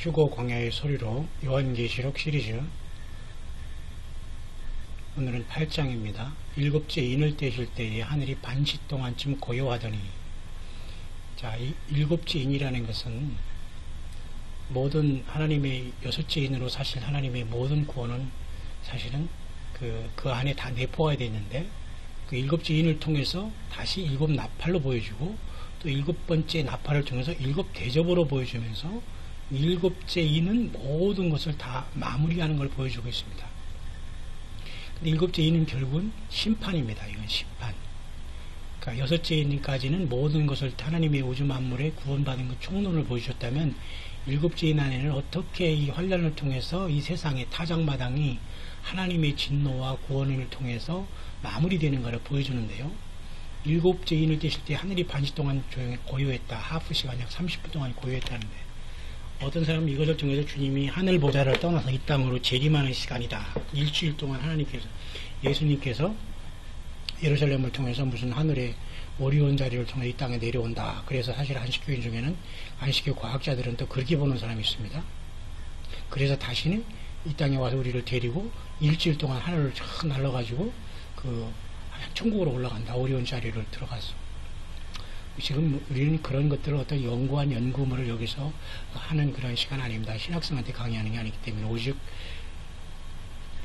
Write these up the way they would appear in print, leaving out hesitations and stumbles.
휴거 광야의 소리로 요한계시록 시리즈, 오늘은 8장입니다. 일곱째 인을 떼실 때에 하늘이 반시 동안쯤 고요하더니, 자, 이 일곱째 인이라는 것은 모든 하나님의 여섯째 인으로 사실 하나님의 모든 구원은 사실은 그 안에 다 내포가 되어 있는데, 그 일곱째 인을 통해서 다시 일곱 나팔로 보여주고, 또 일곱 번째 나팔을 통해서 일곱 대접으로 보여주면서 일곱째 인은 모든 것을 다 마무리하는 걸 보여주고 있습니다. 근데 일곱째 인은 결국은 심판입니다. 이건 심판. 그러니까 여섯째 인까지는 모든 것을 하나님의 우주 만물에 구원받은 그 총론을 보여주셨다면, 일곱째 인 안에는 어떻게 이 환란을 통해서 이 세상의 타작마당이 하나님의 진노와 구원을 통해서 마무리되는 것을 보여주는데요. 일곱째 인을 떼실 때 하늘이 반시 동안 조용히 고요했다. 하프 시간 약 30분 동안 고요했다는데, 어떤 사람은 이것을 통해서 주님이 하늘 보좌를 떠나서 이 땅으로 재림하는 시간이다. 일주일 동안 하나님께서, 예수님께서 예루살렘을 통해서 무슨 하늘의 오리온 자리를 통해 이 땅에 내려온다. 그래서 사실 안식교인 중에는, 안식교 과학자들은 또 그렇게 보는 사람이 있습니다. 그래서 다시는 이 땅에 와서 우리를 데리고 일주일 동안 하늘을 쫙 날라가지고 천국으로 올라간다. 오리온 자리를 들어가서. 지금 우리는 그런 것들을 어떤 연구한 연구물을 여기서 하는 그런 시간 아닙니다. 신학생한테 강의하는 게 아니기 때문에, 오직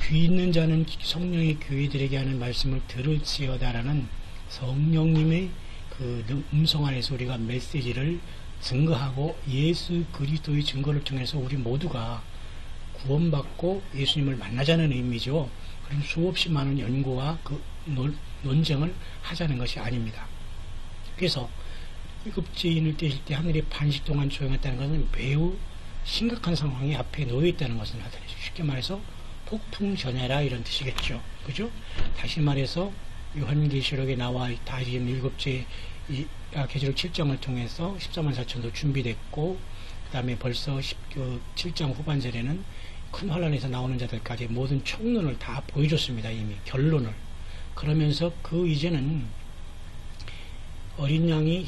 귀 있는 자는 성령의 교회들에게 하는 말씀을 들을지어다라는 성령님의 그 음성 안에서 우리가 메시지를 증거하고, 예수 그리스도의 증거를 통해서 우리 모두가 구원받고 예수님을 만나자는 의미죠. 그럼 수없이 많은 연구와 그 논쟁을 하자는 것이 아닙니다. 그래서 일곱째 인을 떼실 때 하늘이 반시 동안 조용했다는 것은 매우 심각한 상황이 앞에 놓여 있다는 것을 나타내죠. 쉽게 말해서 폭풍 전야라 이런 뜻이겠죠. 그죠? 다시 말해서 요한계시록에 나와 다시 일곱째 계시록 7장을 통해서 14만 4천도 준비됐고, 그 다음에 벌써 7장 후반절에는 큰 환란에서 나오는 자들까지 모든 총론을 다 보여줬습니다. 이미 결론을. 그러면서 이제는 어린 양이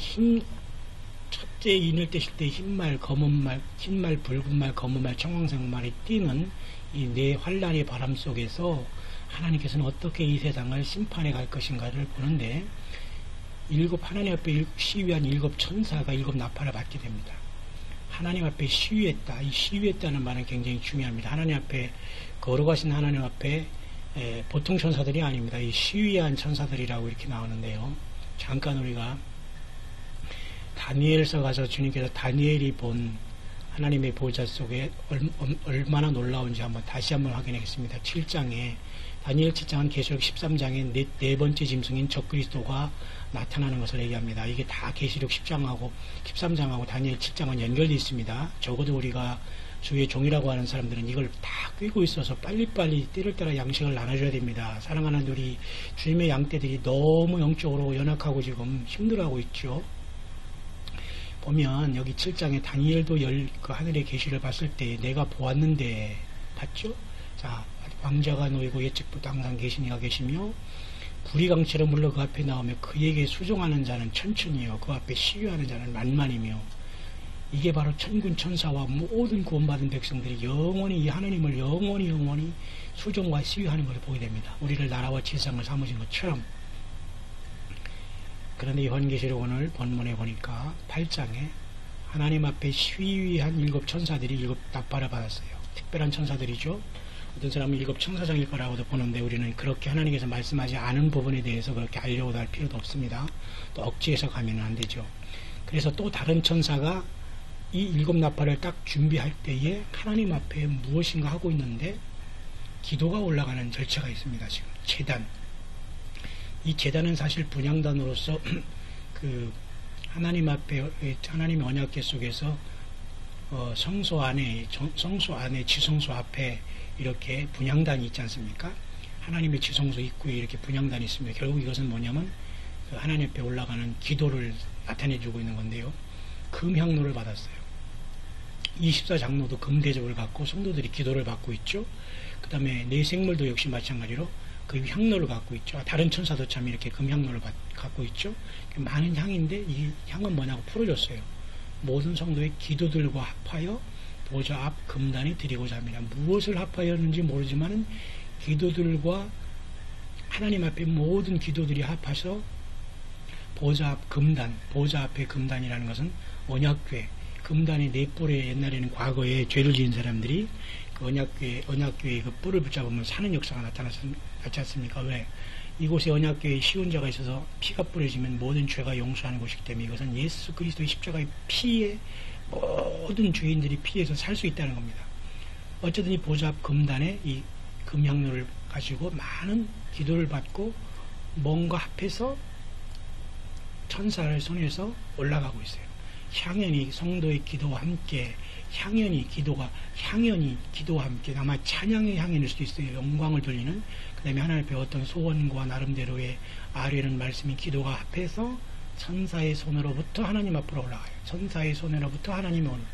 첫째 인을 떼실 때 흰말, 검은말, 흰말, 붉은말, 검은말, 청황색말이 띄는 이 네 환란의 바람 속에서 하나님께서는 어떻게 이 세상을 심판해 갈 것인가를 보는데, 하나님 앞에 시위한 일곱 천사가 일곱 나팔을 받게 됩니다. 하나님 앞에 시위했다. 이 시위했다는 말은 굉장히 중요합니다. 하나님 앞에, 거룩하신 하나님 앞에 보통 천사들이 아닙니다. 이 시위한 천사들이라고 이렇게 나오는데요. 잠깐 우리가 다니엘서 가서 주님께서 다니엘이 본 하나님의 보좌 속에 얼마나 놀라운지 다시 한번 확인하겠습니다. 7장에, 다니엘 7장은 계시록 13장에 네 번째 짐승인 적그리스도가 나타나는 것을 얘기합니다. 이게 다 계시록 10장하고 13장하고 다니엘 7장은 연결되어 있습니다. 적어도 우리가 주의 종이라고 하는 사람들은 이걸 다 꿰고 있어서 빨리빨리 때를 따라 양식을 나눠줘야 됩니다. 사랑하는 우리 주님의 양떼들이 너무 영적으로 연약하고 지금 힘들어하고 있죠. 보면 여기 7장에 다니엘도 그 하늘의 계시를 봤을 때 내가 보았는데, 봤죠? 자, 왕자가 놓이고 예측부터 항상 계신 이가 계시며, 불이 강체로 물러 그 앞에 나오며 그에게 수종하는 자는 천천히요, 그 앞에 시위하는 자는 만만이며, 이게 바로 천군 천사와 모든 구원받은 백성들이 영원히 이 하나님을 영원히 수종과 시위하는 것을 보게 됩니다. 우리를 나라와 지상을 삼으신 것처럼. 그런데 요한계시록 오늘 본문에 보니까 8장에 하나님 앞에 시위한 일곱 천사들이 일곱 나팔을 받았어요. 특별한 천사들이죠. 어떤 사람은 일곱 천사장일 거라고도 보는데, 우리는 그렇게 하나님께서 말씀하지 않은 부분에 대해서 그렇게 알려고 할 필요도 없습니다. 또 억지해서 가면 안 되죠. 그래서 또 다른 천사가 이 일곱 나팔을 딱 준비할 때에 하나님 앞에 무엇인가 하고 있는데, 기도가 올라가는 절차가 있습니다. 지금 제단, 이 제단은 사실 분향단으로서 하나님 앞에, 하나님의 언약궤 속에서 성소 안에 지성소 앞에 이렇게 분향단이 있지 않습니까? 하나님의 지성소 입구에 이렇게 분향단이 있습니다. 결국 이것은 뭐냐면 하나님 앞에 올라가는 기도를 나타내주고 있는 건데요. 금향로를 받았어요. 24장로도 금대접을 받고 성도들이 기도를 받고 있죠. 그 다음에 네 생물도 역시 마찬가지로 그 향로를 갖고 있죠. 다른 천사도 참 이렇게 금향로를 갖고 있죠. 많은 향인데 이 향은 뭐냐고 풀어줬어요. 모든 성도의 기도들과 합하여 보좌 앞 금단에 드리고자 합니다. 무엇을 합하였는지 모르지만 기도들과 하나님 앞에 모든 기도들이 합해서 보좌 앞 금단, 보좌 앞에 금단이라는 것은 언약궤, 금단의 네 뿔에 옛날에는 과거에 죄를 지은 사람들이 그 언약궤의 그 뿔을 붙잡으면 사는 역사가 나타나지 않습니까? 왜? 이곳에 언약궤에 시온 자가 있어서 피가 뿌려지면 모든 죄가 용서하는 곳이기 때문에 이것은 예수 그리스도의 십자가의 피에 모든 죄인들이 피해서 살 수 있다는 겁니다. 어쨌든 이 보좌 앞 금단에 이 금향로를 가지고 많은 기도를 받고 뭔가 합해서 천사를 손에서 올라가고 있어요. 향연이 성도의 기도와 함께 향연이 기도와 함께 아마 찬양의 향연일 수도 있어요. 영광을 돌리는 그 다음에 하나님 앞에 어떤 소원과 나름대로의 아뢰는 말씀이 기도가 합해서 천사의 손으로부터 하나님 앞으로 올라가요. 천사의 손으로부터 하나님이 오는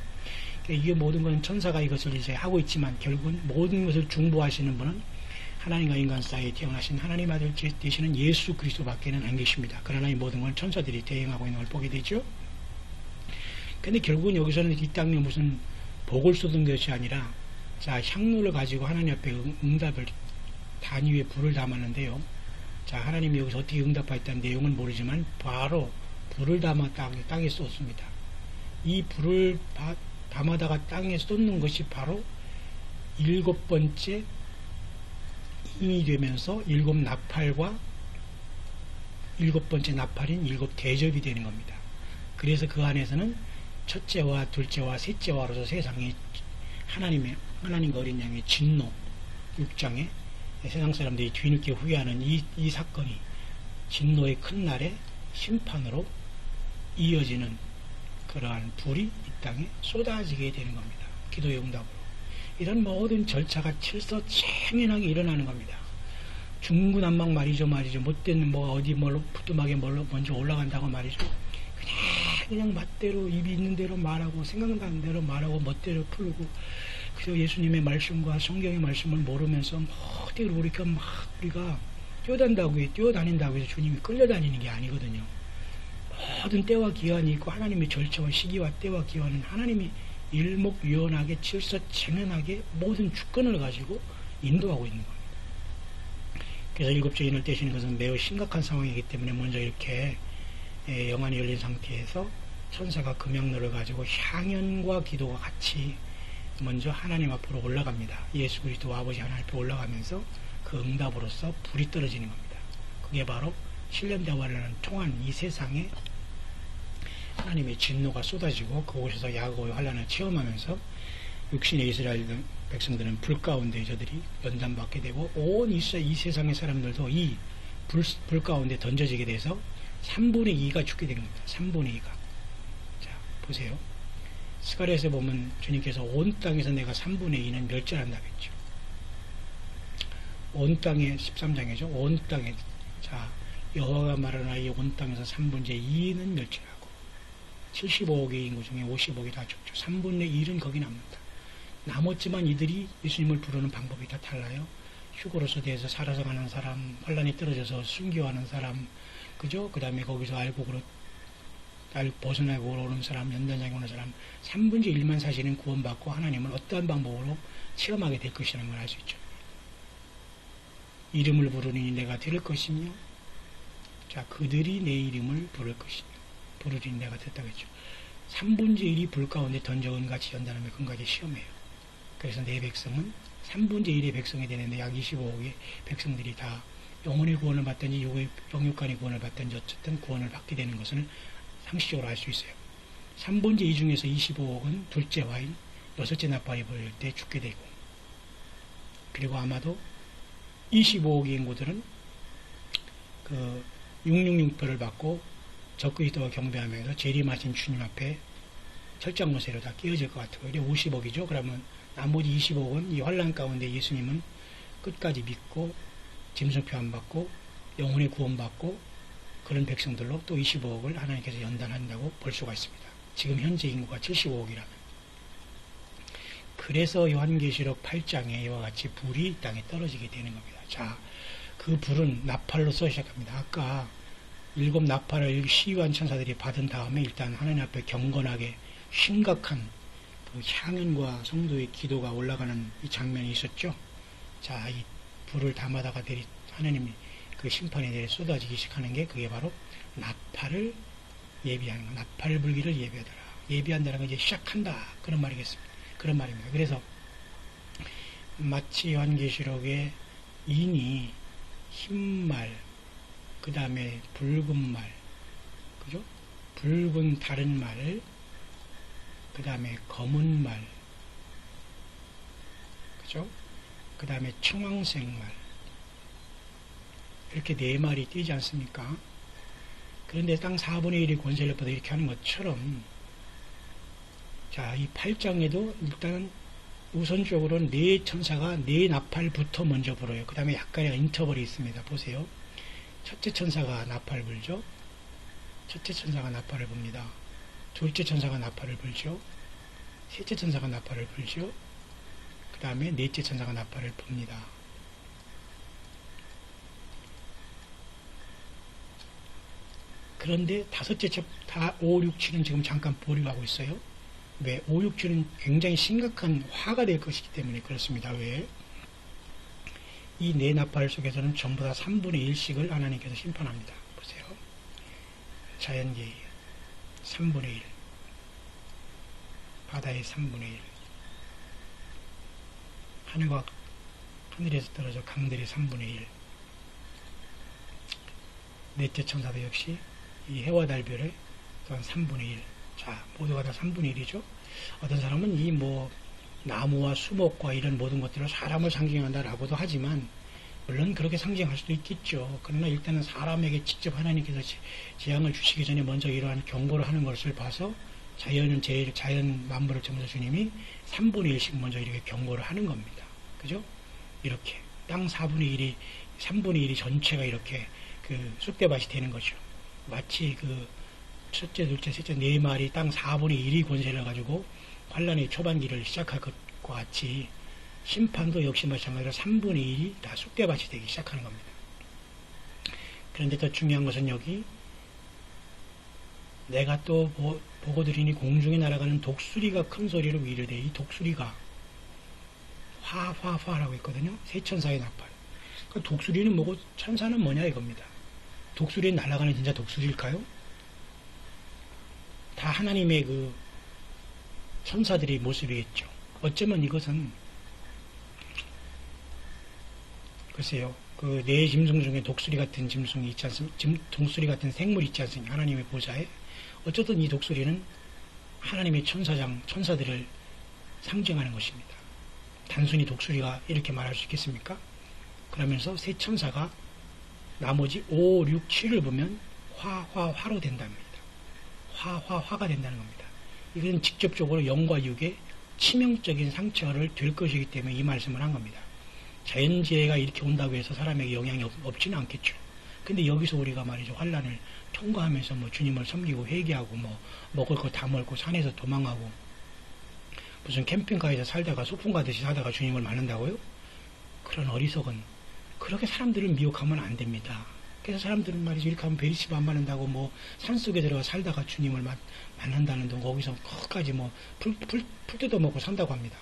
이게 모든 것은 천사가 이것을 이제 하고 있지만 결국은 모든 것을 중보하시는 분은 하나님과 인간 사이에 태어나신 하나님 아들 되시는 예수 그리스도밖에는 안 계십니다. 그러나 이 모든 걸 천사들이 대행하고 있는 걸 보게 되죠. 근데 결국은 여기서는 이 땅에 무슨 복을 쏟은 것이 아니라 자 향로를 가지고 하나님 앞에 응답을 단 위에 불을 담았는데요. 자 하나님이 여기서 어떻게 응답하였다는 내용은 모르지만 바로 불을 담아 땅에 쏟습니다. 이 불을 담아다가 땅에 쏟는 것이 바로 7번째 인이 되면서 7나팔과 7번째 나팔인 7대접이 되는 겁니다. 그래서 그 안에서는 첫째와 둘째와 셋째와로서 세상에 하나님과 어린 양의 진노 6장에 세상 사람들이 뒤늦게 후회하는 이 사건이 진노의 큰 날에 심판으로 이어지는 그러한 불이 이 땅에 쏟아지게 되는 겁니다. 기도의 응답으로. 이런 모든 절차가 칠서쟁연하게 일어나는 겁니다. 중구난방 말이죠. 못된 어디 부뚜막에 먼저 올라간다고 말이죠. 그냥 맛대로 입이 있는 대로 말하고 생각나는 대로 말하고 멋대로 풀고 그래서 예수님의 말씀과 성경의 말씀을 모르면서 멋대로 우리가 뛰어다닌다고 해서 주님이 끌려다니는 게 아니거든요. 모든 때와 기한이 있고 하나님의 절차와 시기와 때와 기한은 하나님이 일목요연하게 칠서쟁연하게 모든 주권을 가지고 인도하고 있는 겁니다. 그래서 7째 인을 떼시는 것은 매우 심각한 상황이기 때문에 먼저 이렇게 영안이 열린 상태에서 천사가 금향로를 가지고 향연과 기도가 같이 먼저 하나님 앞으로 올라갑니다. 예수 그리스도 아버지 하나님 앞에 올라가면서 그 응답으로서 불이 떨어지는 겁니다. 그게 바로 7년 대화라는 통한 이 세상에 하나님의 진노가 쏟아지고 그곳에서 야고의 환난을 체험하면서 육신의 이스라엘 백성들은 불 가운데 저들이 연단받게 되고 온 이 세상의 사람들도 이 불 가운데 던져지게 돼서 3분의 2가 죽게 된 겁니다. 3분의 2가. 자, 보세요. 스가랴에서 보면 주님께서 온 땅에서 내가 3분의 2는 멸절한다고 했죠. 온 땅에 13장이죠. 온 땅에 자 여호와가 말하노니 온 땅에서 3분의 2는 멸절하고 75억의 인구 중에 50억이 다 죽죠. 3분의 1은 거기 남는다. 나머지만 이들이 예수님을 부르는 방법이 다 달라요. 휴거로서 대해서 살아서 가는 사람, 환란에 떨어져서 순교하는 사람, 그죠? 그 다음에 거기서 알곡으로 벗어나고 오는 사람, 연단장에 오는 사람, 3분의 1만 사실은 구원받고 하나님은 어떠한 방법으로 체험하게 될 것이라는 걸 알 수 있죠. 이름을 부르니 내가 들을 것이며, 자, 그들이 내 이름을 부를 것이며, 부르니 내가 듣다고 했죠. 3분의 1이 불 가운데 던져 은같이 연단하며 금같이 시험해요. 그래서 내 백성은 3분의 1의 백성이 되는데 약 25억의 백성들이 다 영혼의 구원을 받든지 영육간의 구원을 받든지 어쨌든 구원을 받게 되는 것을 상식적으로 알 수 있어요. 3분의 2 중에서 25억은 둘째 와인, 여섯째 나팔이 불릴 때 죽게 되고 그리고 아마도 25억의 인구들은 그 666표를 받고 적그리스도와 경배하면서 재림하신 주님 앞에 철장못으로 다 깨어질 것 같아요. 이게 50억이죠. 그러면 나머지 20억은 이 환란 가운데 예수님은 끝까지 믿고 짐승표 안 받고 영혼의 구원 받고 그런 백성들로 또 25억을 하나님께서 연단한다고 볼 수가 있습니다. 지금 현재 인구가 75억이라면. 그래서 요한계시록 8장에 이와 같이 불이 땅에 떨어지게 되는 겁니다. 자, 그 불은 나팔로서 시작합니다. 아까 7 나팔을 시위한 천사들이 받은 다음에 일단 하나님 앞에 경건하게 심각한 그 향연과 성도의 기도가 올라가는 이 장면이 있었죠. 자, 이 불을 담아다가 하나님이 그 심판에 대해 쏟아지기 시작하는 게 그게 바로 나팔을 예비하는 거, 나팔 불기를 예비하더라. 예비한다는 건 이제 시작한다. 그런 말이겠습니다. 그런 말입니다. 그래서 마치 요한계시록의 인이 흰말, 그 다음에 붉은 말, 그죠? 붉은 다른 말, 그 다음에 검은 말, 그죠? 그 다음에 청황색 말, 이렇게 네 말이 띄지 않습니까? 그런데 땅 4분의 1이 권세를 받아 이렇게 하는 것처럼, 자, 이 8장에도 일단은 우선적으로 네 천사가 네 나팔부터 먼저 불어요. 그 다음에 약간의 인터벌이 있습니다. 보세요. 첫째 천사가 나팔 불죠. 첫째 천사가 나팔을 붑니다. 둘째 천사가 나팔을 불죠. 셋째 천사가 나팔을 불죠. 그 다음에 넷째 천사가 나팔을 붑니다. 그런데 다섯째 다 5, 6, 7은 지금 잠깐 보류하고 있어요. 왜? 5, 6, 7은 굉장히 심각한 화가 될 것이기 때문에 그렇습니다. 왜? 이 네 나팔 속에서는 전부 다 3분의 1씩을 하나님께서 심판합니다. 보세요. 자연계의 3분의 1, 바다의 3분의 1, 하늘에서 떨어져 강들의 3분의 1, 넷째 천사도 역시 이 해와 달별의 또한 3분의 1. 자, 모두가 다 3분의 1이죠. 어떤 사람은 이 나무와 수목과 이런 모든 것들을 사람을 상징한다라고도 하지만, 물론 그렇게 상징할 수도 있겠죠. 그러나 일단은 사람에게 직접 하나님께서 재앙을 주시기 전에 먼저 이러한 경고를 하는 것을 봐서 자연 만물을 전부터 주님이 3분의 1씩 먼저 이렇게 경고를 하는 겁니다. 그죠? 이렇게. 땅 4분의 1이, 3분의 1이 전체가 이렇게 쑥대밭이 되는 거죠. 마치 첫째, 둘째, 셋째, 네 마리 땅 4분의 1이 권세를 가지고 환란의 초반기를 시작할 것과 같이 심판도 역시 마찬가지로 3분의 1이 다 쑥대밭이 되기 시작하는 겁니다. 그런데 더 중요한 것은 여기 내가 또 보고 들으니 공중에 날아가는 독수리가 큰 소리로 위로되, 이 독수리가 화라고 했거든요. 세 천사의 나팔. 그 독수리는 뭐고 천사는 뭐냐 이겁니다. 독수리는 날아가는 진짜 독수리일까요? 다 하나님의 천사들의 모습이겠죠. 어쩌면 이것은 글쎄요, 네 짐승 중에 독수리 같은 짐승이 있지 않습니까? 독수리 같은 생물이 있지 않습니까? 하나님의 보좌에. 어쨌든 이 독수리는 하나님의 천사들을 상징하는 것입니다. 단순히 독수리가 이렇게 말할 수 있겠습니까? 그러면서 세 천사가 나머지 5, 6, 7을 보면 화로 된답니다. 화가 된다는 겁니다. 이것은 직접적으로 영과 육의 치명적인 상처를 될 것이기 때문에 이 말씀을 한 겁니다. 자연재해가 이렇게 온다고 해서 사람에게 영향이 없지는 않겠죠. 근데 여기서 우리가 말이죠, 환란을 통과하면서 주님을 섬기고 회개하고 먹을 거 다 먹고 산에서 도망하고 무슨 캠핑카에서 살다가 소풍 가듯이 살다가 주님을 만난다고요? 그런 어리석은, 그렇게 사람들을 미혹하면 안 됩니다. 그래서 사람들은 말이죠, 이렇게 하면 베리시바 안 받는다고 산속에 들어가 살다가 주님을 만난다는 둥 거기서 끝까지 풀 뜯어먹고 산다고 합니다.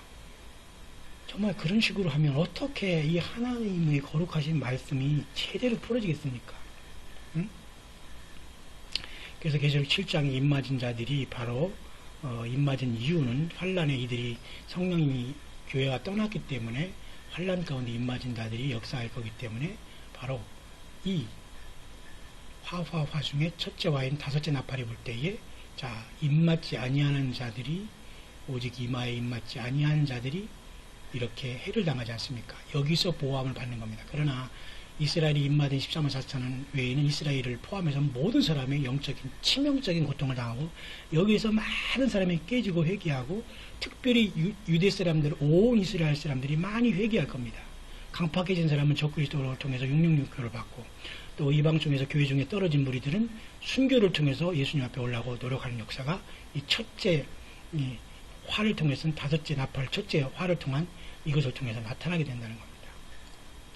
정말 그런 식으로 하면 어떻게 이 하나님의 거룩하신 말씀이 제대로 풀어지겠습니까? 응? 그래서 계시록 7장에 입맞은 자들이 바로 입맞은 이유는 환란에 이들이 성령님이 교회가 떠났기 때문에 환란 가운데 입맞은 자들이 역사할 거기 때문에 바로 이 화 중에 첫째 와인 다섯째 나팔이 불 때에 자, 입맞지 아니하는 자들이, 오직 이마에 입맞지 아니하는 자들이 이렇게 해를 당하지 않습니까? 여기서 보호함을 받는 겁니다. 그러나 이스라엘이 입맞은 13만 4천원 외에는 이스라엘을 포함해서 모든 사람의 영적인 치명적인 고통을 당하고, 여기서 많은 사람이 깨지고 회개하고, 특별히 유대 사람들, 온 이스라엘 사람들이 많이 회개할 겁니다. 강팍해진 사람은 적그리스도를 통해서 666교를 받고, 또 이방 중에서 교회 중에 떨어진 무리들은 순교를 통해서 예수님 앞에 올라오고 노력하는 역사가 이 첫째 화를 통해서는 다섯째 나팔, 첫째 화를 통한 이것을 통해서 나타나게 된다는 겁니다.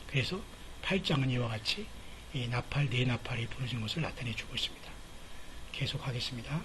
그래서 8장은 이와 같이 이 나팔, 네 나팔이 부러진 것을 나타내 주고 있습니다. 계속하겠습니다.